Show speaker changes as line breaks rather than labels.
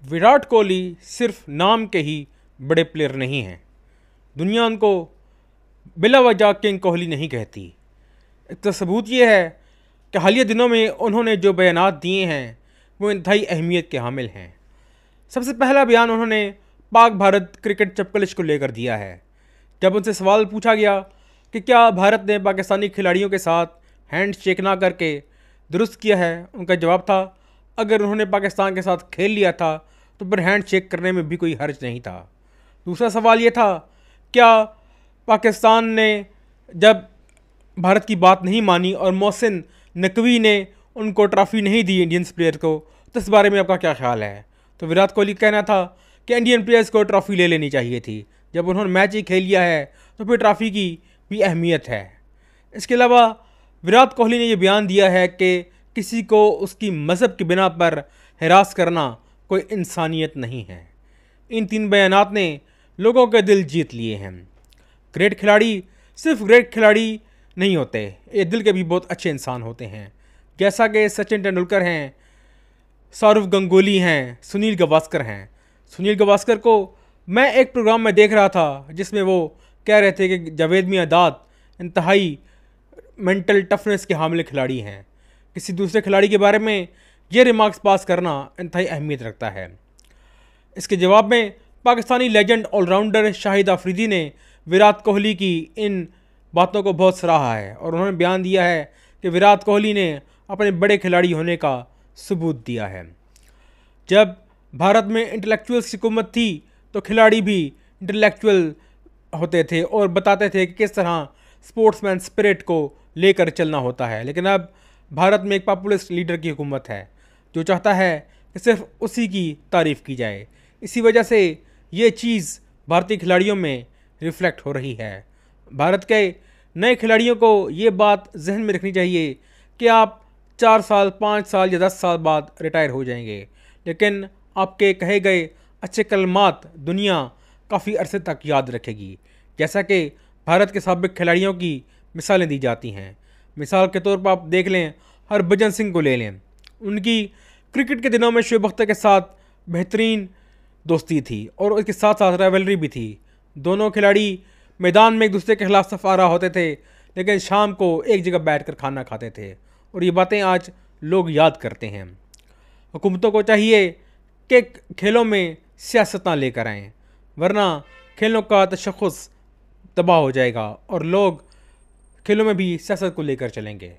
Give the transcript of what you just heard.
विराट कोहली सिर्फ नाम के ही बड़े प्लेयर नहीं हैं। दुनिया उनको बिला वजह किंग कोहली नहीं कहती। इसका सबूत ये है कि हालिया दिनों में उन्होंने जो बयानात दिए हैं वो इंतहाई अहमियत के हामिल हैं। सबसे पहला बयान उन्होंने पाक भारत क्रिकेट चपकलिश को लेकर दिया है। जब उनसे सवाल पूछा गया कि क्या भारत ने पाकिस्तानी खिलाड़ियों के साथ हैंड शेक ना करके दुरुस्त किया है, उनका जवाब था अगर उन्होंने पाकिस्तान के साथ खेल लिया था तो फिर हैंड शेक करने में भी कोई हर्ज नहीं था। दूसरा सवाल ये था क्या पाकिस्तान ने जब भारत की बात नहीं मानी और मोहसिन नकवी ने उनको ट्रॉफी नहीं दी इंडियंस प्लेयर को, तो इस बारे में आपका क्या ख्याल है? तो विराट कोहली कहना था कि इंडियन प्लेयर्स को ट्रॉफी ले लेनी चाहिए थी। जब उन्होंने मैच ही खेल लिया है तो फिर ट्रॉफी की भी अहमियत है। इसके अलावा विराट कोहली ने यह बयान दिया है कि किसी को उसकी मज़हब की बिना पर हिरास करना कोई इंसानियत नहीं है। इन तीन बयानात ने लोगों के दिल जीत लिए हैं। ग्रेट खिलाड़ी सिर्फ ग्रेट खिलाड़ी नहीं होते, ये दिल के भी बहुत अच्छे इंसान होते हैं, जैसा कि सचिन तेंदुलकर हैं, सौरव गंगोली हैं, सुनील गावस्कर हैं। सुनील गावस्कर को मैं एक प्रोग्राम में देख रहा था जिसमें वो कह रहे थे कि जावेद मियां दाद इंतहाई मेंटल टफनेस के हामिल खिलाड़ी हैं। किसी दूसरे खिलाड़ी के बारे में ये रिमार्क्स पास करना इंतहाई अहमियत रखता है। इसके जवाब में पाकिस्तानी लेजेंड ऑलराउंडर शाहिद अफरीदी ने विराट कोहली की इन बातों को बहुत सराहा है और उन्होंने बयान दिया है कि विराट कोहली ने अपने बड़े खिलाड़ी होने का सबूत दिया है। जब भारत में इंटेलेक्चुअल्स की हुकूमत थी तो खिलाड़ी भी इंटेलेक्चुअल होते थे और बताते थे कि किस तरह स्पोर्ट्समैन स्पिरिट को लेकर चलना होता है। लेकिन अब भारत में एक पॉपुलिस्ट लीडर की हुकूमत है जो चाहता है कि सिर्फ उसी की तारीफ़ की जाए। इसी वजह से ये चीज़ भारतीय खिलाड़ियों में रिफ्लेक्ट हो रही है। भारत के नए खिलाड़ियों को ये बात जहन में रखनी चाहिए कि आप 4 साल 5 साल या 10 साल बाद रिटायर हो जाएंगे, लेकिन आपके कहे गए अच्छे कलमात दुनिया काफ़ी अरसे तक याद रखेगी। जैसा कि भारत के साबिक खिलाड़ियों की मिसालें दी जाती हैं। मिसाल के तौर पर आप देख लें, हरभजन सिंह को ले लें। उनकी क्रिकेट के दिनों में शोएब अख्तर के साथ बेहतरीन दोस्ती थी और उसके साथ साथ राइवलरी भी थी। दोनों खिलाड़ी मैदान में एक दूसरे के खिलाफ सफारा होते थे, लेकिन शाम को एक जगह बैठकर खाना खाते थे और ये बातें आज लोग याद करते हैं। हुकूमतों को चाहिए कि खेलों में सियासत ना लेकर आएँ, वरना खेलों का तशख़्ख़ुस तबाह हो जाएगा और लोग खेलों में भी सियासत को लेकर चलेंगे।